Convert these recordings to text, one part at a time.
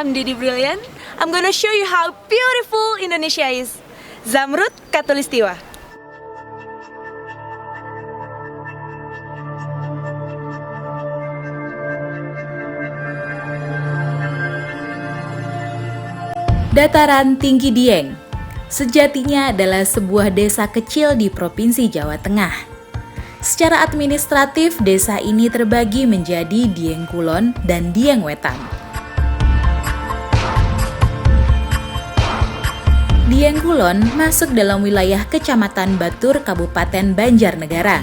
I'm Didi Brilliant. I'm gonna show you how beautiful Indonesia is. Zamrud Khatulistiwa. Dataran Tinggi Dieng sejatinya adalah sebuah desa kecil di Provinsi Jawa Tengah. Secara administratif, desa ini terbagi menjadi Dieng Kulon dan Dieng Wetan. Dieng Kulon masuk dalam wilayah Kecamatan Batur, Kabupaten Banjarnegara.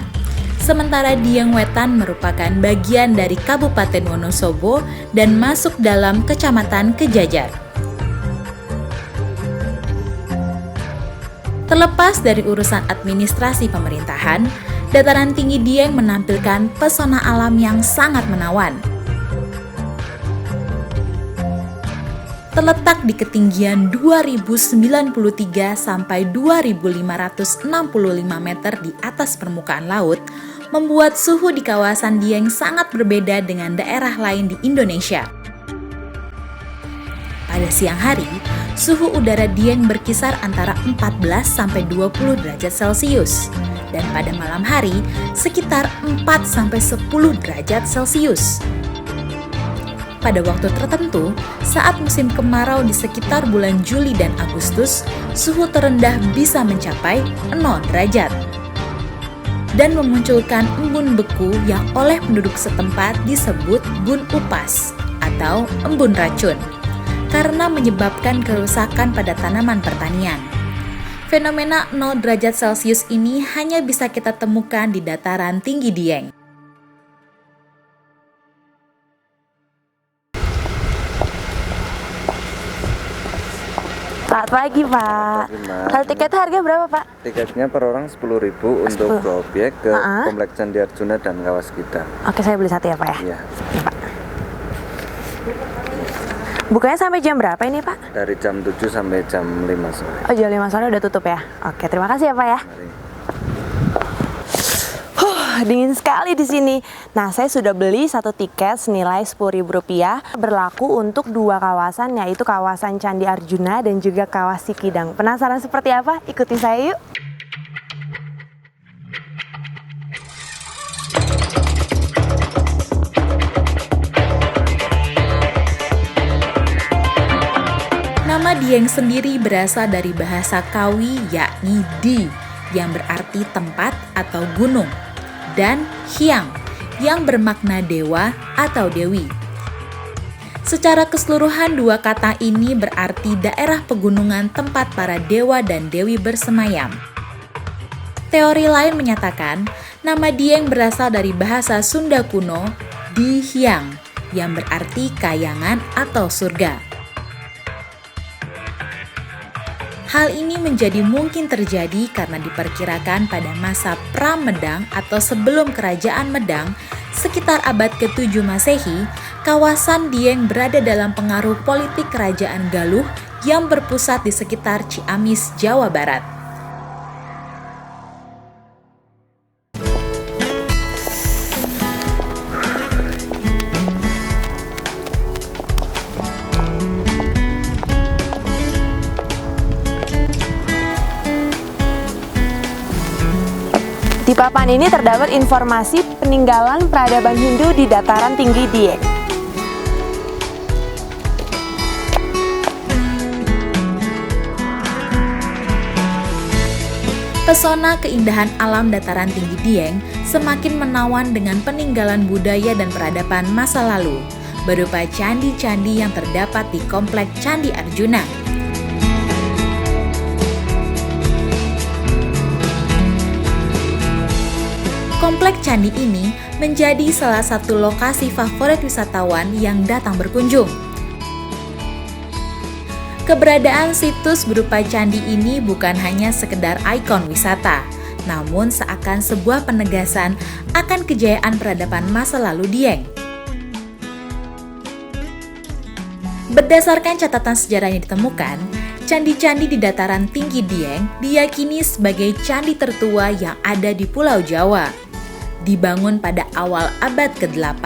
Sementara Dieng Wetan merupakan bagian dari Kabupaten Wonosobo dan masuk dalam Kecamatan Kejajar. Terlepas dari urusan administrasi pemerintahan, Dataran Tinggi Dieng menampilkan pesona alam yang sangat menawan. Terletak di ketinggian 2093 sampai 2565 meter di atas permukaan laut, membuat suhu di kawasan Dieng sangat berbeda dengan daerah lain di Indonesia. Pada siang hari, suhu udara Dieng berkisar antara 14 sampai 20 derajat Celcius dan pada malam hari sekitar 4 sampai 10 derajat Celcius. Pada waktu tertentu, saat musim kemarau di sekitar bulan Juli dan Agustus, suhu terendah bisa mencapai 0 derajat dan memunculkan embun beku yang oleh penduduk setempat disebut bun upas atau embun racun, karena menyebabkan kerusakan pada tanaman pertanian. Fenomena 0 derajat Celcius ini hanya bisa kita temukan di Dataran Tinggi Dieng. Selamat pagi, Pak. Hal tiket harga berapa, Pak? Tiketnya per orang 10.000 untuk ke objek ke Kompleks Candi Arjuna dan Kawaskita. Oke, saya beli satu ya, Pak ya? Iya. Ya, Pak. Bukanya sampai jam berapa ini, Pak? Dari jam 7 sampai jam 5 sore. Oh, jam 5 sore udah tutup ya? Oke, terima kasih ya, Pak ya. Mari. Dingin sekali di sini. Nah, saya sudah beli satu tiket senilai Rp10.000, berlaku untuk dua kawasan, yaitu kawasan Candi Arjuna dan juga Kawasikidang. Penasaran seperti apa? Ikuti saya yuk. Nama Dieng sendiri berasal dari bahasa Kawi yakni di, yang berarti tempat atau gunung, dan hyang, yang bermakna dewa atau dewi. Secara keseluruhan, dua kata ini berarti daerah pegunungan tempat para dewa dan dewi bersemayam. Teori lain menyatakan, nama Dieng berasal dari bahasa Sunda kuno, di hyang, yang berarti kayangan atau surga. Hal ini menjadi mungkin terjadi karena diperkirakan pada masa pra-Medang atau sebelum Kerajaan Medang, sekitar abad ke-7 Masehi, kawasan Dieng berada dalam pengaruh politik Kerajaan Galuh yang berpusat di sekitar Ciamis, Jawa Barat. Di papan ini terdapat informasi peninggalan peradaban Hindu di Dataran Tinggi Dieng. Pesona keindahan alam Dataran Tinggi Dieng semakin menawan dengan peninggalan budaya dan peradaban masa lalu, berupa candi-candi yang terdapat di Kompleks Candi Arjuna. Kompleks candi ini menjadi salah satu lokasi favorit wisatawan yang datang berkunjung. Keberadaan situs berupa candi ini bukan hanya sekedar ikon wisata, namun seakan sebuah penegasan akan kejayaan peradaban masa lalu Dieng. Berdasarkan catatan sejarah yang ditemukan, candi-candi di Dataran Tinggi Dieng diyakini sebagai candi tertua yang ada di Pulau Jawa. Dibangun pada awal abad ke-8,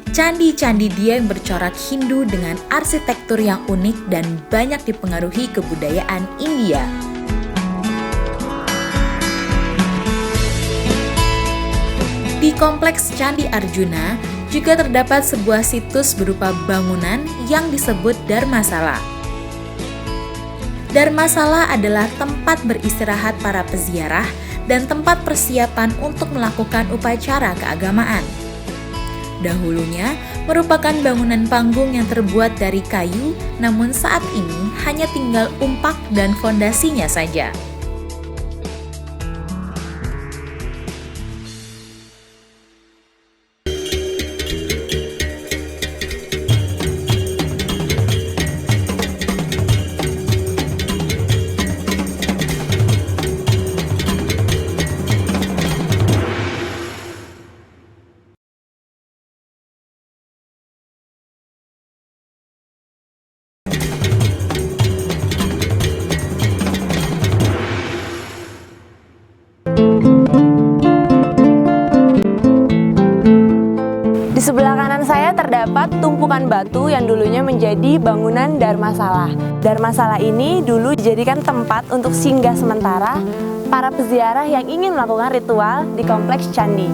Candi-candi Dieng bercorak Hindu dengan arsitektur yang unik dan banyak dipengaruhi kebudayaan India. Di kompleks Candi Arjuna juga terdapat sebuah situs berupa bangunan yang disebut Dharmasala. Dharmasala adalah tempat beristirahat para peziarah dan tempat persiapan untuk melakukan upacara keagamaan. Dahulunya merupakan bangunan panggung yang terbuat dari kayu, namun saat ini hanya tinggal umpak dan fondasinya saja. Di sebelah kanan saya terdapat tumpukan batu yang dulunya menjadi bangunan Dharmasala. Dharmasala ini dulu dijadikan tempat untuk singgah sementara para peziarah yang ingin melakukan ritual di kompleks candi.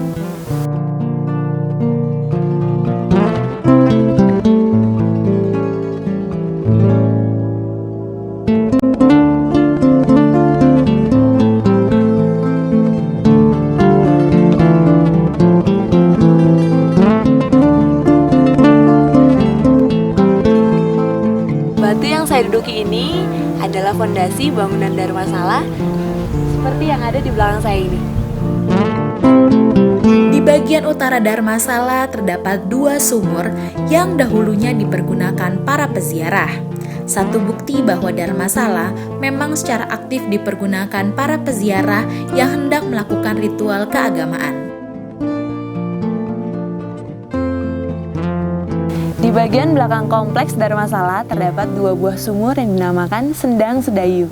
Batu yang saya duduki ini adalah fondasi bangunan Dharmasala seperti yang ada di belakang saya ini. Di bagian utara Dharmasala terdapat dua sumur yang dahulunya dipergunakan para peziarah. Satu bukti bahwa Dharmasala memang secara aktif dipergunakan para peziarah yang hendak melakukan ritual keagamaan. Di bagian belakang kompleks Dharmasala terdapat dua buah sumur yang dinamakan Sendang Sedayu.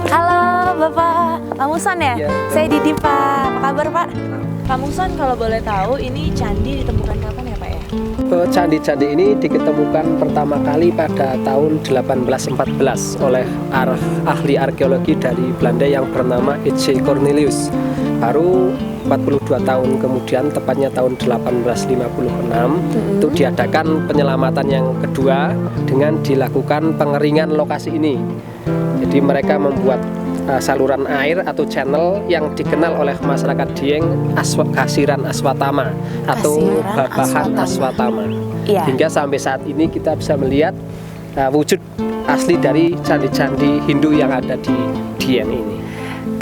Halo Bapak, Pak Muson ya? Iya. Saya Didi Pak, apa kabar Pak? Pak Muson, kalau boleh tahu ini candi ditemukan kapan ya Pak ya? Candi-candi ini diketemukan pertama kali pada tahun 1814 oleh ahli arkeologi dari Belanda yang bernama H.C. Cornelius. Baru 42 tahun kemudian, tepatnya tahun 1856, itu diadakan penyelamatan yang kedua dengan dilakukan pengeringan lokasi ini. Jadi mereka membuat saluran air atau channel yang dikenal oleh masyarakat Dieng Kasiran Aswatama atau Babahan Aswatama. Iya. Hingga sampai saat ini kita bisa melihat wujud asli dari candi-candi Hindu yang ada di Dieng ini.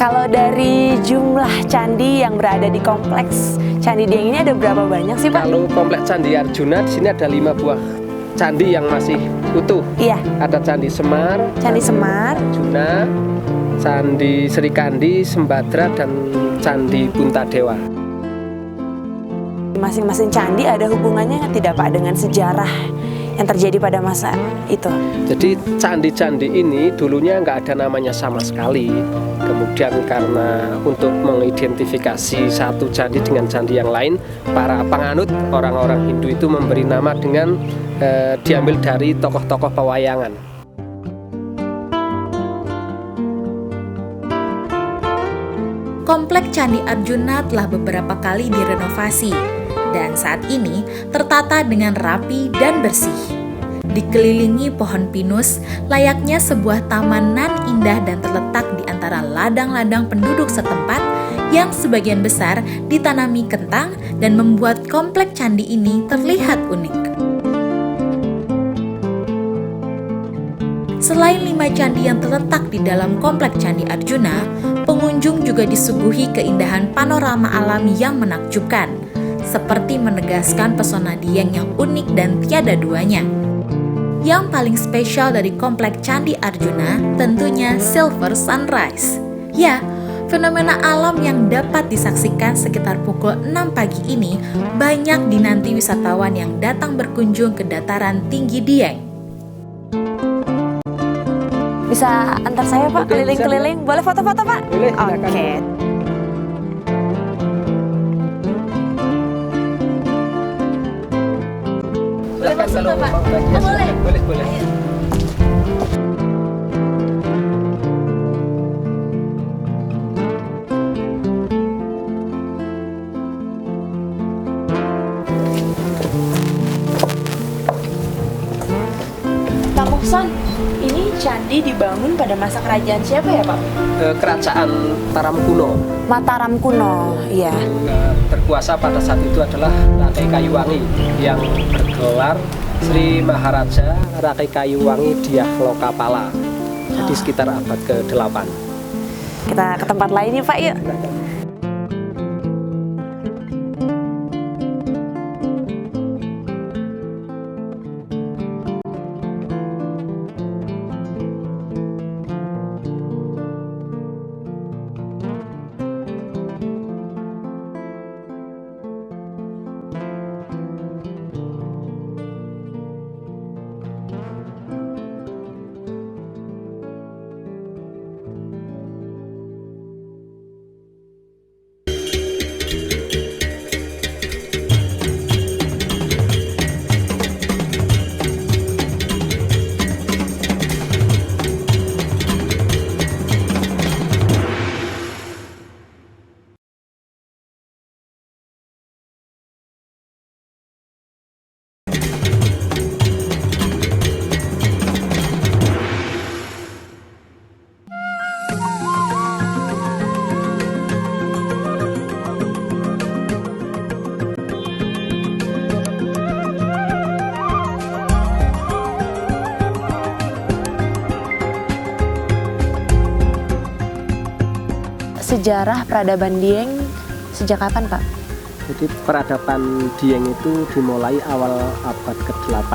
Kalau dari jumlah candi yang berada di kompleks Candi Dieng ini ada berapa banyak sih Pak? Kalau kompleks Candi Arjuna, di sini ada 5 buah candi yang masih utuh. Iya. Ada Candi Semar, Candi Semar, Arjuna, Candi Serikandi, Sembadra, dan Candi Puntadewa. masing-masing candi ada hubungannya tidak Pak dengan sejarah yang terjadi pada masa itu? Jadi candi-candi ini dulunya nggak ada namanya sama sekali. Kemudian karena untuk mengidentifikasi satu candi dengan candi yang lain, para penganut orang-orang Hindu itu memberi nama dengan diambil dari tokoh-tokoh pewayangan. Kompleks Candi Arjuna telah beberapa kali direnovasi dan saat ini tertata dengan rapi dan bersih. Dikelilingi pohon pinus, layaknya sebuah taman nan indah dan terletak di antara ladang-ladang penduduk setempat yang sebagian besar ditanami kentang dan membuat kompleks candi ini terlihat unik. Selain 5 candi yang terletak di dalam kompleks Candi Arjuna, pengunjung juga disuguhi keindahan panorama alam yang menakjubkan, seperti menegaskan pesona Dieng yang unik dan tiada duanya. Yang paling spesial dari kompleks Candi Arjuna tentunya Silver Sunrise. Ya, Fenomena alam yang dapat disaksikan sekitar pukul 6 pagi ini banyak dinanti wisatawan yang datang berkunjung ke dataran tinggi Dieng. Bisa antar saya Pak keliling-keliling? Boleh foto-foto Pak? Boleh, silakan. Oke. Boleh masuk Pak? Boleh. Pak Mukson, ini candi dibangun pada masa kerajaan siapa ya Pak? Kerajaan Mataram kuno. Mataram kuno, iya. Berkuasa pada saat itu adalah Rakai Kayuwangi yang bergelar Sri Maharaja Rakai Kayuwangi Dyah Lokapala. Jadi sekitar abad ke-8. Kita ke tempat lain nih Pak, yuk. Sejarah peradaban Dieng sejak kapan Pak? Jadi peradaban Dieng itu dimulai awal abad ke-8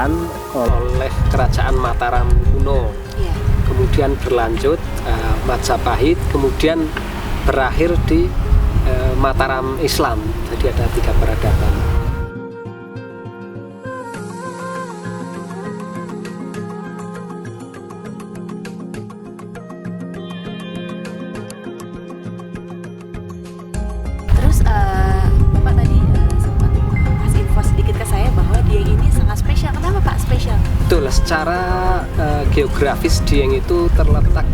oleh Kerajaan Mataram kuno. Iya. Kemudian berlanjut Majapahit, kemudian berakhir di Mataram Islam. Jadi ada 3 peradaban. Terus Bapak tadi sempat kasih info sedikit ke saya bahwa Dieng ini sangat spesial. Kenapa Pak spesial? Betul, secara geografis Dieng itu terletak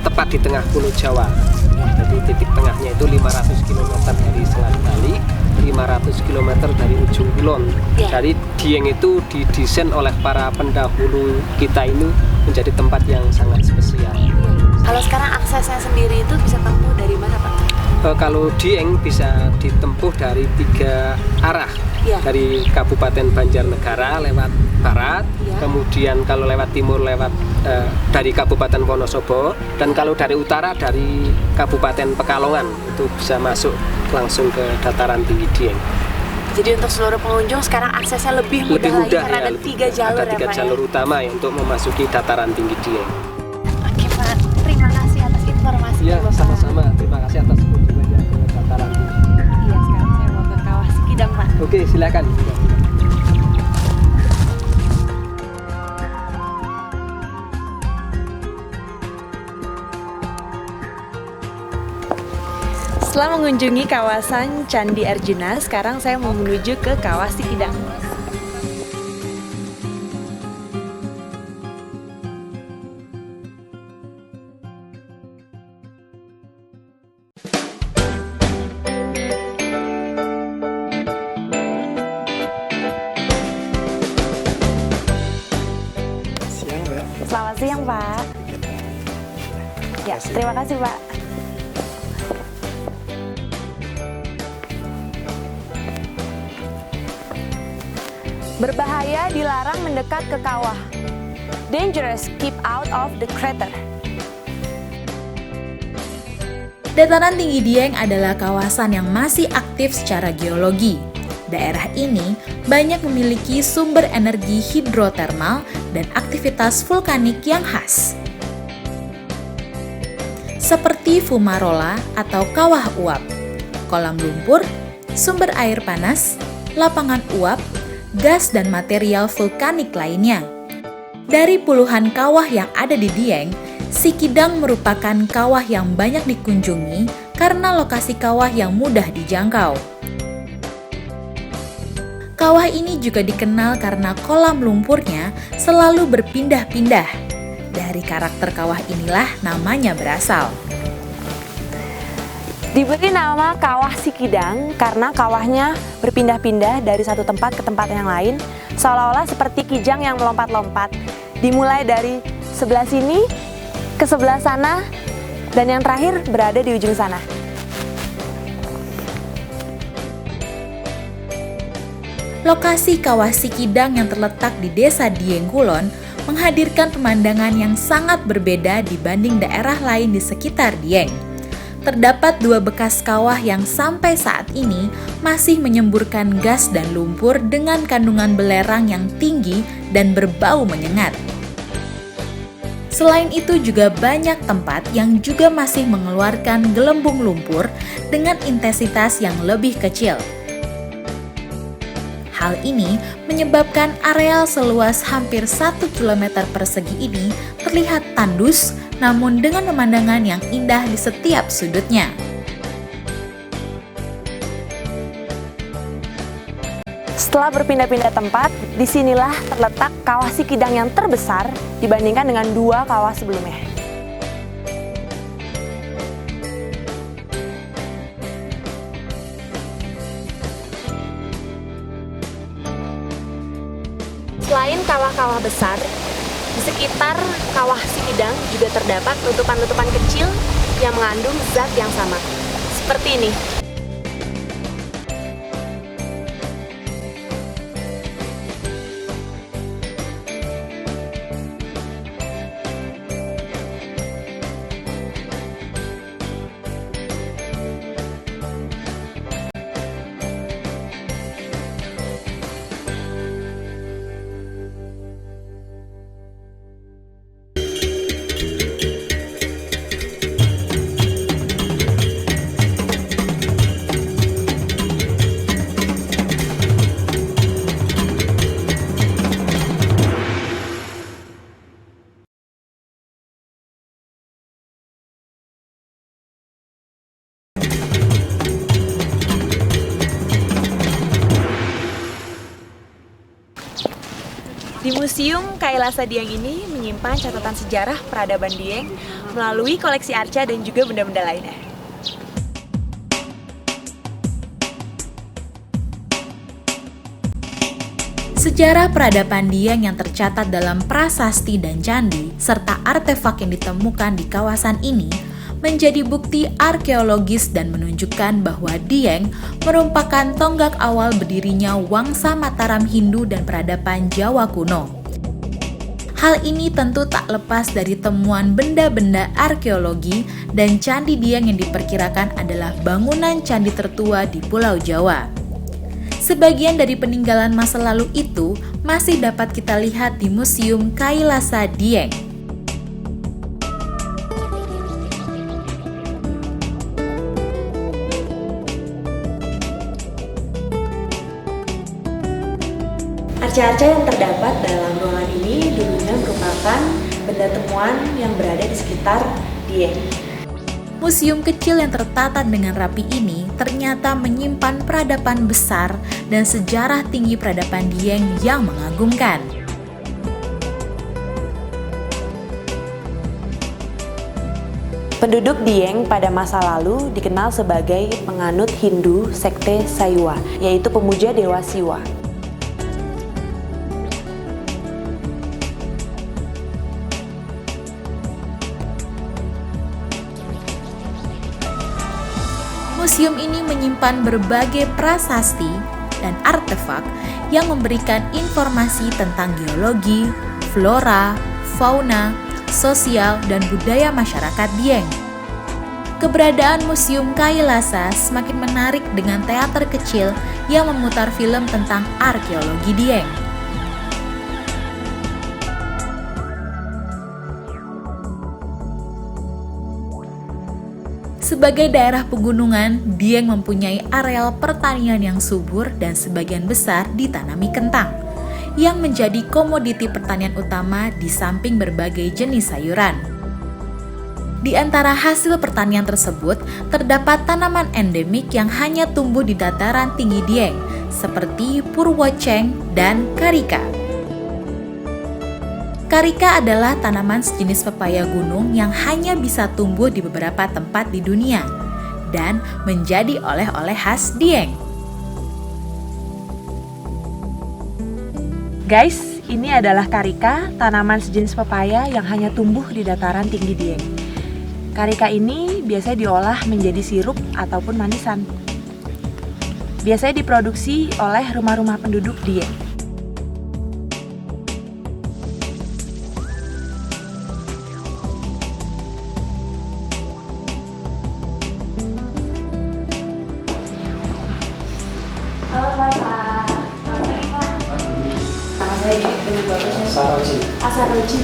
tepat di tengah Pulau Jawa. Jadi titik tengahnya itu 500 km dari Selat Bali, 500 km dari ujung kulon. Ya. Jadi Dieng itu didesain oleh para pendahulu kita ini menjadi tempat yang sangat spesial. Kalau sekarang aksesnya sendiri itu bisa tempuh dari mana Pak? Kalau Dieng bisa ditempuh dari 3 arah. Ya. Dari Kabupaten Banjarnegara lewat barat, Ya. kemudian kalau lewat timur lewat dari Kabupaten Wonosobo, dan kalau dari utara dari Kabupaten Pekalongan itu bisa masuk langsung ke dataran tinggi Dieng. Jadi untuk seluruh pengunjung sekarang aksesnya lebih mudah, Lebih mudah lagi karena ada 3 jalur ada 3 ya Pak jalur ya? utama ya untuk memasuki dataran tinggi Dieng. Oke Pak, terima kasih atas informasinya Ya, Bapak. sama-sama. Terima kasih atas kunjungannya ke dataran tinggi. Iya, sekarang saya mau ke Kawah Sikidang Pak. Oke, silakan. Setelah mengunjungi kawasan Candi Arjuna, sekarang saya mau menuju ke Kawah Sikidang. Selamat siang Pak. Ya, terima kasih Pak. Berbahaya, dilarang mendekat ke kawah. Dangerous, keep out of the crater. Dataran tinggi Dieng adalah kawasan yang masih aktif secara geologi. Daerah ini banyak memiliki sumber energi hidrotermal dan aktivitas vulkanik yang khas. seperti fumarola atau kawah uap, kolam lumpur, sumber air panas, lapangan uap, gas dan material vulkanik lainnya. Dari puluhan kawah yang ada di Dieng, Sikidang merupakan kawah yang banyak dikunjungi karena lokasi kawah yang mudah dijangkau. Kawah ini juga dikenal karena kolam lumpurnya selalu berpindah-pindah. Dari karakter kawah inilah namanya berasal. Diberi nama Kawah Sikidang karena kawahnya berpindah-pindah dari satu tempat ke tempat yang lain, seolah-olah seperti kijang yang melompat-lompat. Dimulai dari sebelah sini ke sebelah sana, dan yang terakhir berada di ujung sana. Lokasi Kawah Sikidang yang terletak di Desa Dieng Kulon menghadirkan pemandangan yang sangat berbeda dibanding daerah lain di sekitar Dieng. Terdapat 2 bekas kawah yang sampai saat ini masih menyemburkan gas dan lumpur dengan kandungan belerang yang tinggi dan berbau menyengat. Selain itu juga banyak tempat yang juga masih mengeluarkan gelembung lumpur dengan intensitas yang lebih kecil. Hal ini menyebabkan areal seluas hampir 1 km persegi ini terlihat tandus, namun dengan pemandangan yang indah di setiap sudutnya. Setelah berpindah-pindah tempat, disinilah terletak Kawah Sikidang yang terbesar dibandingkan dengan 2 kawah sebelumnya. Selain kawah-kawah besar, di sekitar Kawah Sikidang juga terdapat letupan-letupan kecil yang mengandung zat yang sama. Seperti ini. Di Museum Kailasa Dieng ini menyimpan catatan sejarah peradaban Dieng melalui koleksi arca dan juga benda-benda lainnya. Sejarah peradaban Dieng yang tercatat dalam prasasti dan candi, serta artefak yang ditemukan di kawasan ini, menjadi bukti arkeologis dan menunjukkan bahwa Dieng merupakan tonggak awal berdirinya Wangsa Mataram Hindu dan peradaban Jawa kuno. Hal ini tentu tak lepas dari temuan benda-benda arkeologi dan Candi Dieng yang diperkirakan adalah bangunan candi tertua di Pulau Jawa. Sebagian dari peninggalan masa lalu itu masih dapat kita lihat di Museum Kailasa Dieng. Arca-arca yang terdapat dalam ruangan ini dulunya merupakan benda temuan yang berada di sekitar Dieng. Museum kecil yang tertata dengan rapi ini ternyata menyimpan peradaban besar dan sejarah tinggi peradaban Dieng yang mengagumkan. Penduduk Dieng pada masa lalu dikenal sebagai penganut Hindu sekte Saiwa, yaitu pemuja Dewa Siwa. Museum ini menyimpan berbagai prasasti dan artefak yang memberikan informasi tentang geologi, flora, fauna, sosial, dan budaya masyarakat Dieng. Keberadaan Museum Kailasa semakin menarik dengan teater kecil yang memutar film tentang arkeologi Dieng. Sebagai daerah pegunungan, Dieng mempunyai areal pertanian yang subur dan sebagian besar ditanami kentang, yang menjadi komoditi pertanian utama di samping berbagai jenis sayuran. Di antara hasil pertanian tersebut, terdapat tanaman endemik yang hanya tumbuh di dataran tinggi Dieng, seperti purwoceng dan karika. Karika adalah tanaman sejenis pepaya gunung yang hanya bisa tumbuh di beberapa tempat di dunia dan menjadi oleh-oleh khas Dieng. Guys, ini adalah karika, tanaman sejenis pepaya yang hanya tumbuh di dataran tinggi Dieng. Karika ini biasanya diolah menjadi sirup ataupun manisan. Biasanya diproduksi oleh rumah-rumah penduduk Dieng. Halo Bapak, Saroji.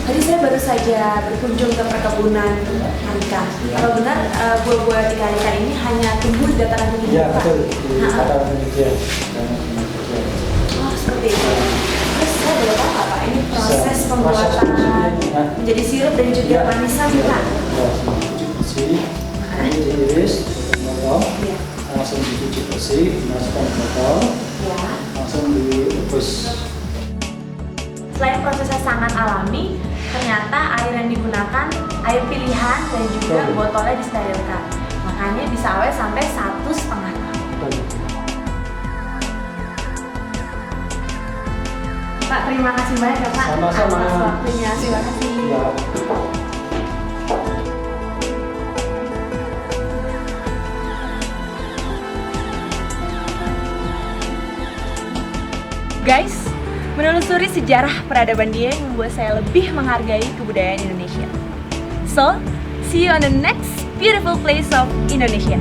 Tadi saya baru saja berkunjung ke perkebunan karika. Kalau benar buah-buah di karika ini hanya tumbuh di dataran tinggi, Ya, Pak? betul. Di dataran tinggi. Oh, seperti itu. Terus saya boleh tahu nggak, Pak, ini proses pembuatan menjadi sirup dan juga manisan, Pak? Bersih, ini diiris, potong, Iya. langsung dicuci bersih, dimasukkan ke botol, Ya. langsung direbus. Selain prosesnya sangat alami, ternyata air yang digunakan air pilihan dan juga botolnya disterilkan. Makanya bisa awet sampai 1,5 tahun. Pak, terima kasih banyak ya Pak Sama-sama. atas waktunya. Terima kasih. Ya. Guys, menelusuri sejarah peradaban Dieng membuat saya lebih menghargai kebudayaan Indonesia. So, see you on the next beautiful place of Indonesia.